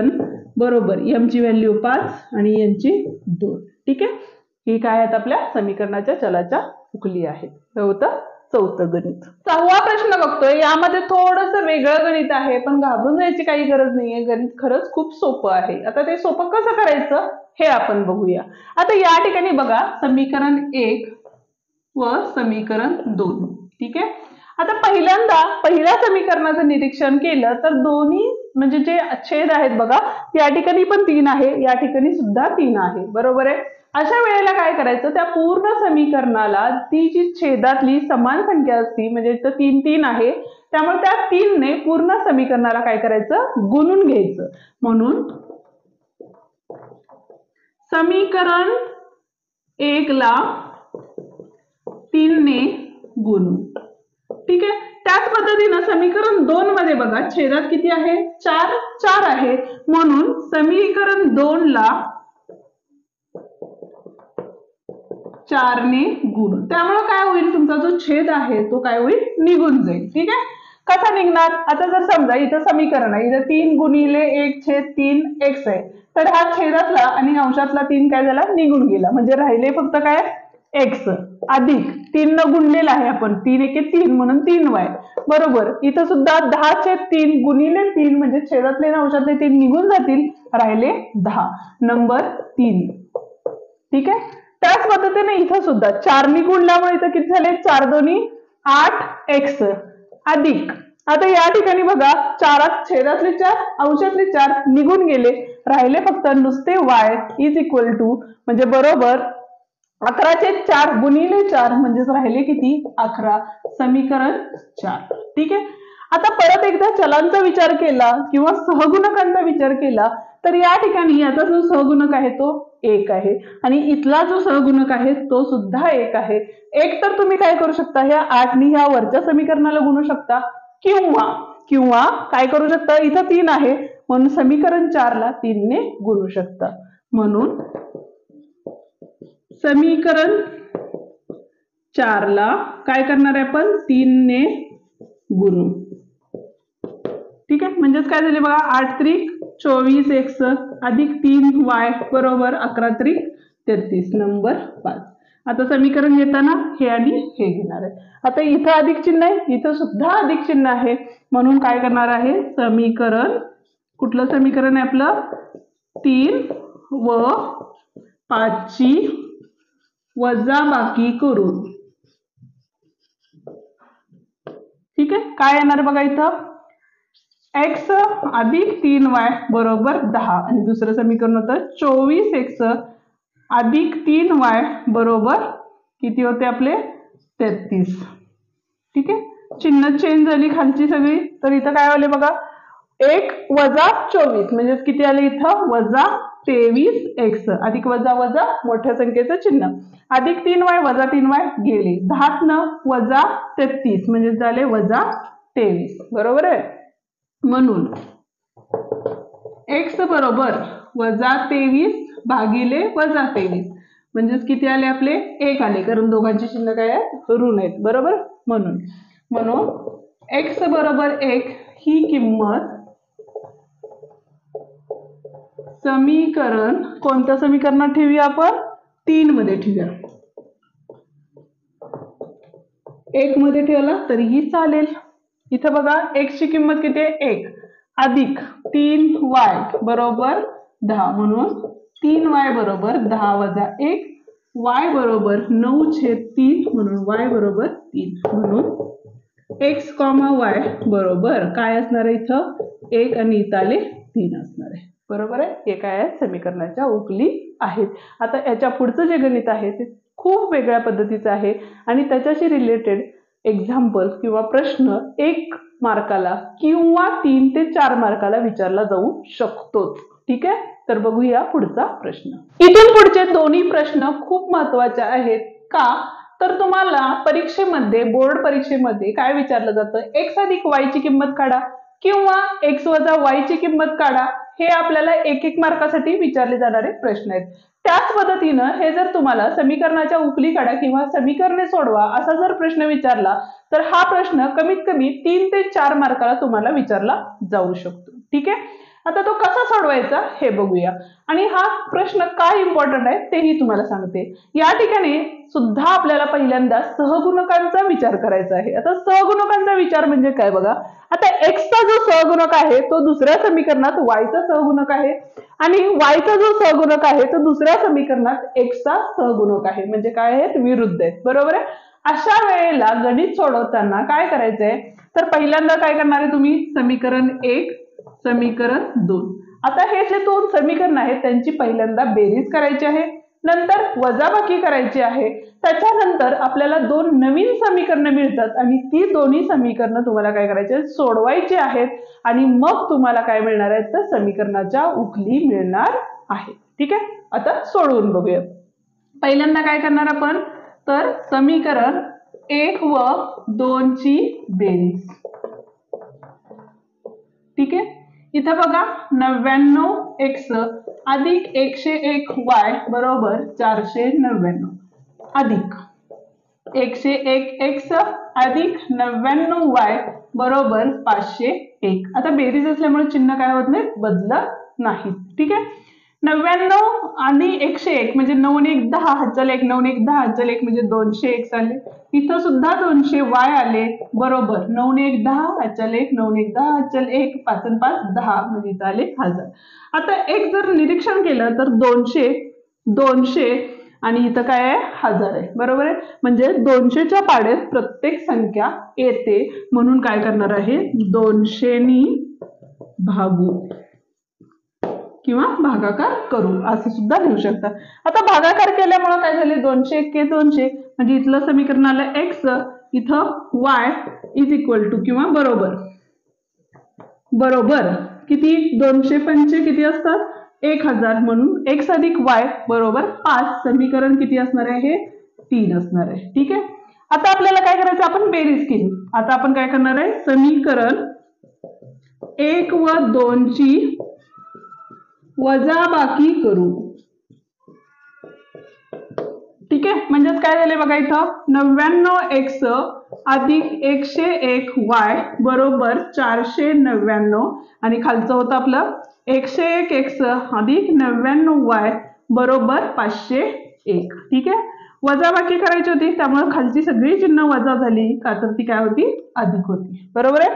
n बरोबर m ची व्हॅल्यू 5 आणि n ची 2. ठीक आहे. ही काय आहेत? आपल्या समीकरणाच्या चलाच्या उकली आहेत. हे होतं चौथं गणित. 6वा प्रश्न बघतोय. यामध्ये थोडंसं वेगळं गणित आहे पण घाबरून जायची काही गरज नाहीये. गणित खरंच खूप सोपं आहे. आता ते सोपं कसं करायचं हे आपण बघूया. आता या ठिकाणी बघा समीकरण 1 व समीकरण 2 ठीक आहे. आता पहिल्या समीकरणाचं निरीक्षण केलं तर दोन्ही म्हणजे जे छेद आहेत बघा, या ठिकाणी पण 3 आहे, या ठिकाणी सुद्धा 3 आहे, बरोबर आहे. अशा वेळेला काय करायचं, त्या पूर्ण समीकरणाला ती जी छेदातली समान संख्या असती, म्हणजे इथं 3 3 आहे, त्यामुळे त्या 3 ने पूर्ण समीकरणाला काय करायचं, गुणून घ्यायचं. म्हणून समीकरण 1 ला 3 ने गुणू. ठीक आहे. त्याच पद्धतीनं समीकरण 2 मध्ये बघा, छेदात किती आहे, 4 आहे, म्हणून समीकरण 2 ला 4 ने गुणू. त्यामुळे काय होईल, तुमचा जो छेद आहे तो काय होईल, निघून जाईल. ठीक आहे. कसा निघणार, आता जर समजा इथं समीकरण आहे, इथं 3 गुणिले 1/3 x आहे, तर हा छेदातला आणि अंशातला 3 काय झाला, निघून गेला, म्हणजे राहिले फक्त काय, x अधिक 3 न गुणलेला आहे आपण, 3 एके 3 म्हणून 3y, बरोबर. इथं सुद्धा 10/3 गुणिले 3 म्हणजे छेदातले आणि अंशातले 3 निघून जातील, राहिले 10, नंबर 3. ठीक आहे. त्याच पद्धतीने इथं सुद्धा 4 ने गुणल्यामुळे इथं किती झाले, 4 दोन्ही 8x अधिक, आता या ठिकाणी बघा, 4 छेदातले 4 अंशातले 4 निघून गेले, राहिले फक्त नुसते y इज इक्वल टू म्हणजे बरोबर 11/4 गुणिले 4 म्हणजेच राहिले किती, 11, समीकरण 4. ठीक आहे. आता परत एकदा चलांचा विचार केला किंवा सहगुणकांचा विचार केला तर या ठिकाणी याचा जो सहगुणक आहे तो 1 आहे आणि इथला जो सहगुणक आहे तो सुद्धा 1 आहे. एक तर तुम्ही काय करू शकता, ह्या 8 ने ह्या वरच्या समीकरणाला गुणू शकता किंवा काय करू शकता, इथं 3 आहे म्हणून समीकरण 4 ला 3 ने गुणू शकता. म्हणून समीकरण 4 ला काय करणार आहे आपण, 3 ने गुणू. ठीक आहे. म्हणजेच काय झाले बघा, 8 त्रिक 24x अधिक 3y बरोबर 11 त्रिक 33, नंबर 5. आता समीकरण घेताना हे आणि हे घेणार आहे. आता इथं अधिक चिन्ह आहे, इथं सुद्धा अधिक चिन्ह आहे, म्हणून काय करणार आहे, समीकरण, कुठलं समीकरण आहे आपलं, 3 व 5 ची वजाबाकी करून. ठीक आहे. काय येणार बघा, इथं x अधिक 3y बरोबर 10 आणि दुसरं समीकरण होतं 24x अधिक 3y बरोबर किती होते आपले, 33. ठीक आहे. चिन्ह चेंज झाली खालची सगळी, तर इथं काय आले बघा, 1 वजा 24 म्हणजे किती आले, इथं वजा 23x अधिक वजा वजा मोठ्या संख्येचं चिन्ह अधिक 3y वजा 3y गेले, 10 न वजा 33 म्हणजे झाले वजा 23, बरोबर आहे. म्हणून x बरोबर वजा 23 भागिले वजा 23 म्हणजेच किती आले आपले, 1 आले, कारण दोघांची चिन्ह काय आहेत, ऋण आहेत, बरोबर. म्हणून x बरोबर 1 ही किंमत समीकरण, कोणत्या समीकरणात ठेवूया आपण, 3 मध्ये ठेवूया. 1 मध्ये ठेवला तरीही चालेल. इथं बघा x ची किंमत किती आहे, 1 अधिक 3y बरोबर 10 म्हणून 3y बरोबर 10 वजा 1, y बरोबर 9/3 म्हणून y बरोबर 3, म्हणून x, y बरोबर काय असणार आहे, इथं 1 आणि इथं आले 3 असणार आहे, बरोबर आहे. हे काय आहे, समीकरणाच्या उकली आहेत. आता याच्या पुढचं जे गणित आहे ते खूप वेगळ्या पद्धतीचं आहे आणि त्याच्याशी रिलेटेड एक्झाम्पल किंवा प्रश्न 1 मार्काला किंवा 3 ते 4 मार्काला विचारला जाऊ शकतो. ठीक आहे. तर बघूया पुढचा प्रश्न. इथून पुढचे दोन्ही प्रश्न खूप महत्त्वाचे आहेत. का तर तुम्हाला परीक्षेमध्ये, बोर्ड परीक्षेमध्ये काय विचारलं जातं, x अधिक y ची किंमत काढा किंवा x वजा y ची किंमत काढा, हे आपल्याला 1-1 मार्कासाठी विचारले जाणारे प्रश्न आहेत. त्याच पद्धतीनं हे जर तुम्हाला समीकरणाच्या उकली काढा किंवा समीकरणे सोडवा असा जर प्रश्न विचारला तर हा प्रश्न कमीत कमी 3 ते 4 मार्काला तुम्हाला विचारला जाऊ शकतो. ठीक आहे. आता तो कसा सोडवायचा हे बघूया आणि हा प्रश्न का इम्पॉर्टंट आहे तेही तुम्हाला सांगते. या ठिकाणी सुद्धा आपल्याला पहिल्यांदा सहगुणकांचा विचार करायचा आहे. आता सहगुणकांचा विचार म्हणजे काय बघा, आता x चा जो सहगुणक आहे तो दुसऱ्या समीकरणात y चा सहगुणक आहे आणि y चा जो सहगुणक आहे तो दुसऱ्या समीकरणात x चा सहगुणक आहे, म्हणजे काय आहेत, विरुद्ध आहेत, बरोबर आहे. अशा वेळेला गणित सोडवताना काय करायचंय, तर पहिल्यांदा काय करणार आहे तुम्ही, समीकरण 1 समीकरण 2, आता हे जे दोन समीकरण आहेत त्यांची पहिल्यांदा बेरीज करायची आहे, नंतर वजाबाकी करायची आहे, त्याच्यानंतर आपल्याला दोन नवीन समीकरण मिळतात आणि ती दोन्ही समीकरण तुम्हाला काय करायचे, सोडवायची आहेत आणि मग तुम्हाला काय मिळणार आहे, तर समीकरणाच्या उकली मिळणार आहे. ठीक आहे, आता सोडवून बघूया. पहिल्यांदा काय करणार आपण, तर समीकरण 1 व 2 ची बेरीज. ठीक आहे, इथं बघा 99x अधिक 101y बरोबर 499 अधिक 101x अधिक 99y बरोबर 501. आता बेरीज असल्यामुळे चिन्ह काय होत नाही, बदलत नाही. ठीक आहे, 99 आणि 101 म्हणजे 9 आणि 1 10 हचल 1, 9 आणि 1 10 हचल 1 म्हणजे 200x आले. इथं सुद्धा 200y आले बरोबर 9 आणि 1 10 हचल 1, 9 आणि 1 10 हचल 1, 5 आणि 5 10 म्हणजे इथं आले 1000. आता एक जर निरीक्षण केलं तर 200 200 आणि इथं काय आहे, 1000 आहे बरोबर आहे. म्हणजे 200च्या पाड्यात प्रत्येक संख्या येते, म्हणून काय करणार आहे, 200 नी भागू किंवा भागाकार करू असं सुद्धा लिहू शकता. आता भागाकार केल्यामुळे काय झाले, 200 1 200 म्हणजे इथलं समीकरण आलं x, इथं y इज इक्वल टू किंवा बरोबर बरोबर किती, 205 किती असतात, 1000 म्हणून x अधिक y बरोबर 5. समीकरण किती असणार आहे, हे 3 असणार आहे. ठीक आहे, आता आपल्याला काय करायचं, आपण बेरीज केली. आता आपण काय करणार आहे, समीकरण 1 व 2 ची वजाबाकी करू. ठीक आहे, म्हणजेच काय झाले बघा, इथं 99x अधिक 101y बरोबर 499 आणि खालचं होतं आपलं 101x अधिक 99y बरोबर 501. ठीक आहे, वजाबाकी करायची होती त्यामुळे खालची सगळी चिन्ह वजा झाली, का तर ती काय होती, अधिक होती बरोबर आहे.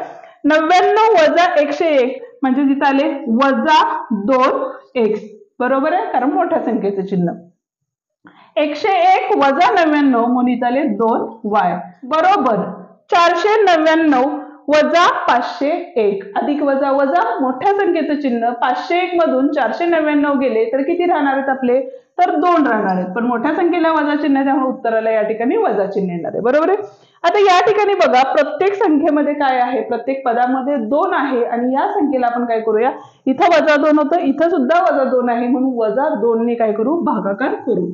99 वजा 101 म्हणजे तिथं आले वजा 2x बरोबर आहे, कारण मोठ्या संख्येचं चिन्ह. 101 वजा 99 म्हणून इथं आले 2y बरोबर 499 वजा 501 अधिक वजा वजा मोठ्या संख्येचं चिन्ह, 501 मधून 499 गेले तर किती राहणार आहेत आपले, तर 2 राहणार आहेत, पण मोठ्या संख्येला वजा चिन्ह त्यामुळे उत्तराला या ठिकाणी वजा चिन्ह येणार आहे बरोबर आहे. आता या ठिकाणी बघा प्रत्येक संख्येमध्ये काय आहे, प्रत्येक पदामध्ये 2 आहे आणि या संख्येला आपण काय करूया, इथं वजा 2 होतं, इथं सुद्धा वजा 2 आहे म्हणून वजा 2 ने काय करू, भागाकार करू.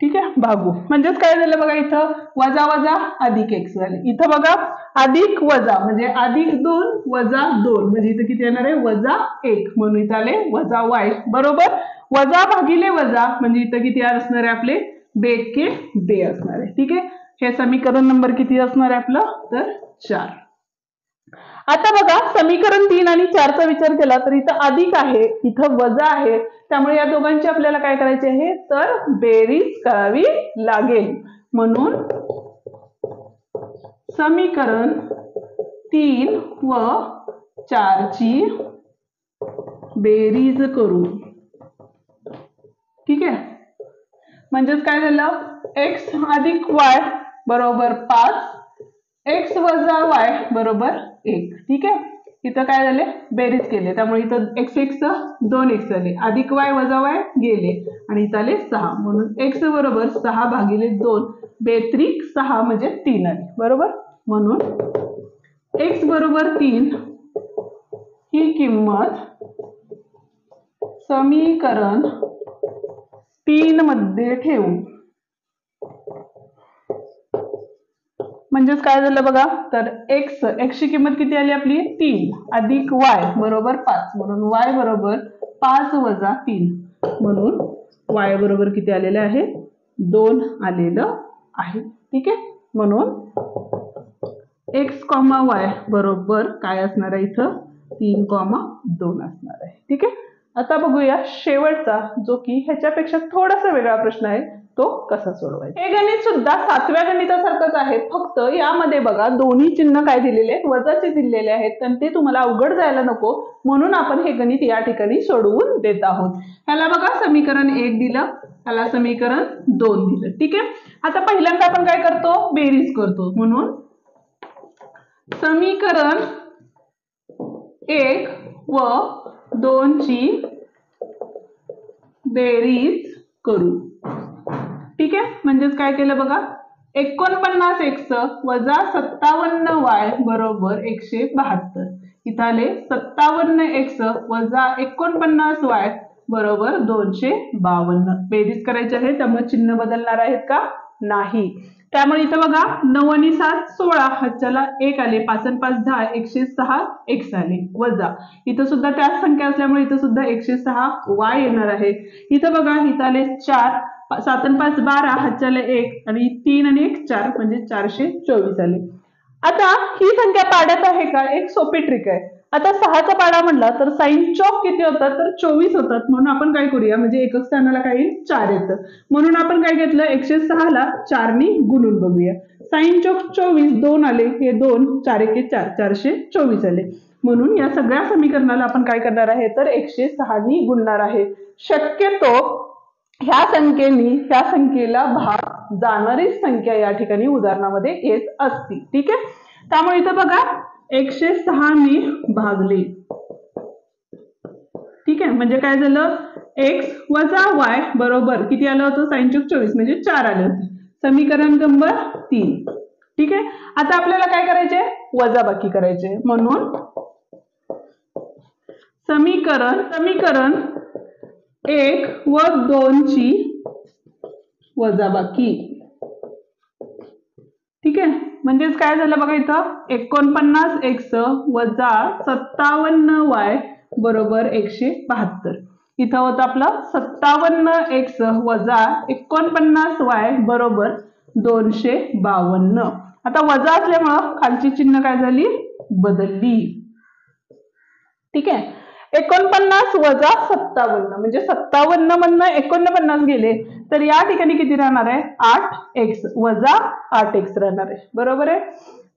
ठीक आहे, भागू म्हणजेच काय झालं बघा, इथं वजा वजा अधिक x झाले, इथं बघा अधिक वजा म्हणजे अधिक 2 वजा 2 म्हणजे इथं किती येणार आहे, वजा 1 म्हणून इथं आले वजा y बरोबर वजा भागिले वजा म्हणजे इथं किती असणार आहे आपले, बेके बे असणार आहे. ठीक आहे, हे समीकरण नंबर किती असणार आहे आपलं, तर 4. आता बघा समीकरण 3 आणि 4 चा विचार केला तर इथं अधिक आहे, इथं वजा आहे, त्यामुळे या दोघांची आपल्याला काय करायचे आहे, तर बेरीज करावी लागेल. म्हणून समीकरण 3 व 4 ची बेरीज करू. ठीक आहे, म्हणजेच काय झालं, x अधिक y बरोबर 5, x वजा y बरोबर 1. ठीक आहे, इथं काय झाले, बेरीज केले त्यामुळे इथं x 2x झाले, अधिक y वजा y गेले आणि इथं आले 6 म्हणून x बरोबर 6 भागिले 2 बेत्रिक 6 म्हणजे 3 आले बरोबर. म्हणून x बरोबर 3 ही किंमत समीकरण 3 मध्ये ठेवू. म्हणजेच काय झालं बघा, तर x ची किंमत किती आली आपली, 3 अधिक y बरोबर 5 म्हणून y बरोबर 5 वजा 3 म्हणून y बरोबर किती आलेलं आहे, 2 आलेलं आहे. ठीक आहे, म्हणून x, y बरोबर काय असणार आहे, इथं 3, 2 असणार आहे. ठीक आहे, आता बघूया शेवटचा जो की ह्याच्यापेक्षा थोडासा वेगळा प्रश्न आहे, तो कसा सोडवायचा। हे गणित सुद्धा 7व्या गणितासारखंच आहे, फक्त यामध्ये बघा दोन्ही चिन्ह काय दिलेले आहेत, वजाचे दिलेले आहेत, तर ते तुम्हाला अवघड जायला नको म्हणून आपण हे गणित या ठिकाणी सोडवून देत आहोत। ह्याला बघा समीकरण 1 दिलं, ह्याला समीकरण 2 दिलं। ठीक आहे, आता पहिल्यांदा आपण काय करतो, बेरीज करतो, म्हणून समीकरण 1 व 2 ची बेरीज करू। ठीक आहे, म्हणजेच काय केलं बघा, 49x वजा 57y बरोबर 172। इथं आले 57x वजा 49y बरोबर 252। बेरीज करायची आहे, त्यामुळे चिन्ह बदलणार आहेत का, नाही। त्यामुळे इथं बघा 9 आणि 7 16, हातच्याला 1 आले, 5 आणि 5 10, 106 x आले, वजा इथं सुद्धा त्याच संख्या असल्यामुळे इथं सुद्धा 106 y येणार आहे। इथं बघा इथं आले 4, 7 आणि 5 12, हातच्याला 1 आणि 3 आणि 1 4 म्हणजे 424 आले। आता ही संख्या पाड्यात आहे का, एक सोपी ट्रिक आहे। आता 6चा पाडा म्हणला तर साइन चौक किती होतात, तर 24 होतात, म्हणून आपण काय करूया, म्हणजे एकक स्थानाला काय येईल, 4 येतं, म्हणून आपण काय घेतलं, 106 ला 4 ने गुणून बघूया। साइन चौक 24, 2 आले, हे 2, 4 1 4, 424 आले, म्हणून या सगळ्या समीकरणाला आपण काय करणार आहे, तर 106 ने गुणणार आहे। शक्यतो ह्या संख्येनी ह्या संख्येला भाग जाणारी संख्या या ठिकाणी उदाहरणामध्ये येत असती। ठीक आहे, त्यामुळे इथं बघा 106 ने भागले। ठीक आहे, म्हणजे काय झालं, x वजा y बरोबर किती आलं होतं, साइन चौक 24 म्हणजे 4 आले होते, समीकरण नंबर 3। ठीक आहे, आता आपल्याला काय करायचे, वजाबाकी करायचे, म्हणून समीकरण 1 व 2 ची वजाबाकी। ठीक आहे, म्हणजेच काय झालं बघा, इथं 49x वजा 57y बरोबर 172। इथं होतं आपलं 57x वजा 49y बरोबर 252। आता वजा असल्यामुळं खालची चिन्ह काय झाली, बदलली। ठीक आहे, 49 वजा 57 म्हणजे 57 मधनं 49 गेले तर या ठिकाणी किती राहणार आहे, 8x वजा 8x राहणार आहे, बरोबर आहे।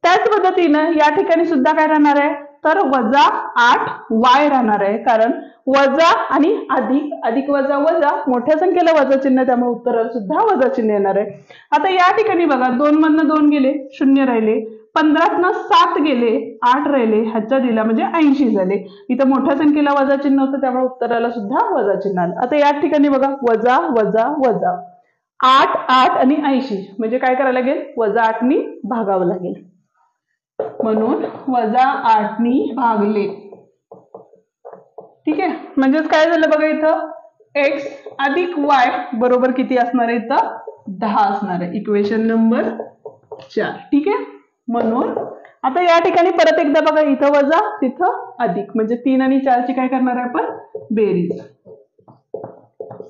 त्याच पद्धतीनं या ठिकाणी सुद्धा काय राहणार आहे, तर वजा 8y राहणार आहे, कारण वजा आणि अधिक, अधिक वजा वजा, मोठ्या संख्येला वजा चिन्ह, त्यामुळे उत्तराला सुद्धा वजा चिन्ह येणार आहे। आता या ठिकाणी बघा 2 मधनं 2 गेले, 0 राहिले, 15 7 गेले, 8 राहिले, ह्याचा दिला म्हणजे 80 झाले। इथं मोठ्या संख्येला वजा चिन्ह होतं, त्यामुळे उत्तराला सुद्धा वजा चिन्ह आलं। आता या ठिकाणी बघा वजा वजा वजा 8 8 आणि 80 म्हणजे काय करायला लागेल, वजा 8 नी भागावं लागेल, म्हणून वजा 8 नी भागले। ठीक आहे, म्हणजेच काय झालं बघा, इथं x अधिक y बरोबर किती असणार आहे, इथं 10 असणार आहे, इक्वेशन नंबर 4। ठीक आहे, म्हणून आता या ठिकाणी परत एकदा बघा, इथं वजा तिथं अधिक, म्हणजे 3 आणि 4 ची काय करणार आहे आपण, बेरीज।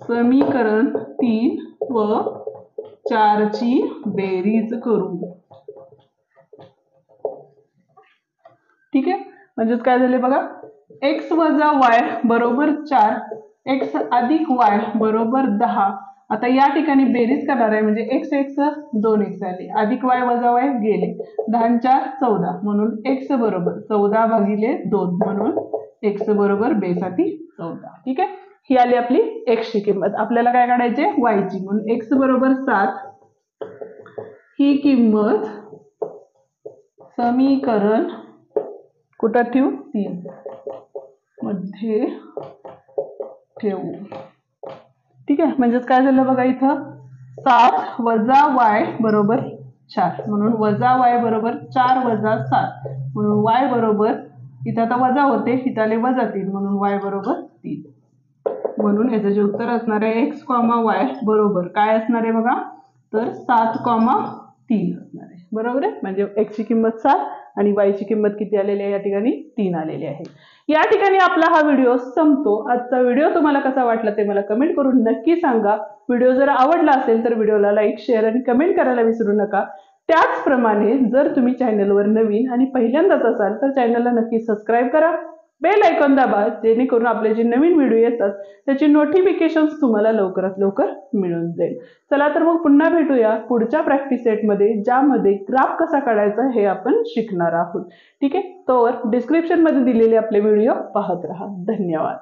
समीकरण 3 व 4 ची बेरीज करू। ठीक आहे, म्हणजेच काय झाले बघा, x वजा y बरोबर 4, x अधिक y बरोबर 10। आता या ठिकाणी बेरीज करणार आहे, म्हणजे x x 2x आले, अधिक y वजा y गेले, 10 4 14, म्हणून x बरोबर 14 भागिले 2, म्हणून x बरोबर बेसाठी 14। ठीक आहे, ही आली आपली x ची किंमत। आपल्याला काय काढायचे, y ची, म्हणून x बरोबर 7 ही किंमत समीकरण कुठं ठेवू, 3 मध्ये ठेवू। ठीक आहे, म्हणजेच काय झालं बघा, इथं 7 वजा y बरोबर 4, म्हणून वजा y बरोबर 4 वजा 7, म्हणून y बरोबर, इथं आता वजा होते, इथं आले वजा 3, म्हणून y बरोबर 3। म्हणून याचं जे उत्तर असणार आहे x, y बरोबर काय असणार आहे बघा, तर 7, 3 असणार आहे, बरोबर आहे। म्हणजे x ची किंमत 7 आणि y ची किंमत किती आलेली आहे, या ठिकाणी 3 आलेली आहे। या ठिकाणी आपला हा व्हिडिओ संपतो। आजचा व्हिडिओ तुम्हाला कसा वाटला ते मला कमेंट करून नक्की सांगा। व्हिडिओ जर आवडला असेल तर व्हिडिओला लाईक, शेअर आणि कमेंट करायला विसरू नका। त्याचप्रमाणे जर तुम्ही चॅनलवर नवीन आणि पहिल्यांदाच असाल तर चॅनलला नक्की सबस्क्राइब करा बेल आयकॉन दाबा, जेणेकरून आपले जे नवीन व्हिडिओ येतात त्याची नोटिफिकेशन्स तुम्हाला लवकरात लवकर मिळून जाईल. चला तर मग पुन्हा भेटूया पुढच्या प्रॅक्टिस सेटमध्ये, ज्यामध्ये ग्राफ कसा काढायचा हे आपण शिकणार आहोत. ठीक आहे, तोवर डिस्क्रिप्शन मध्ये दिलेले आपले व्हिडिओ पाहत राहा. धन्यवाद.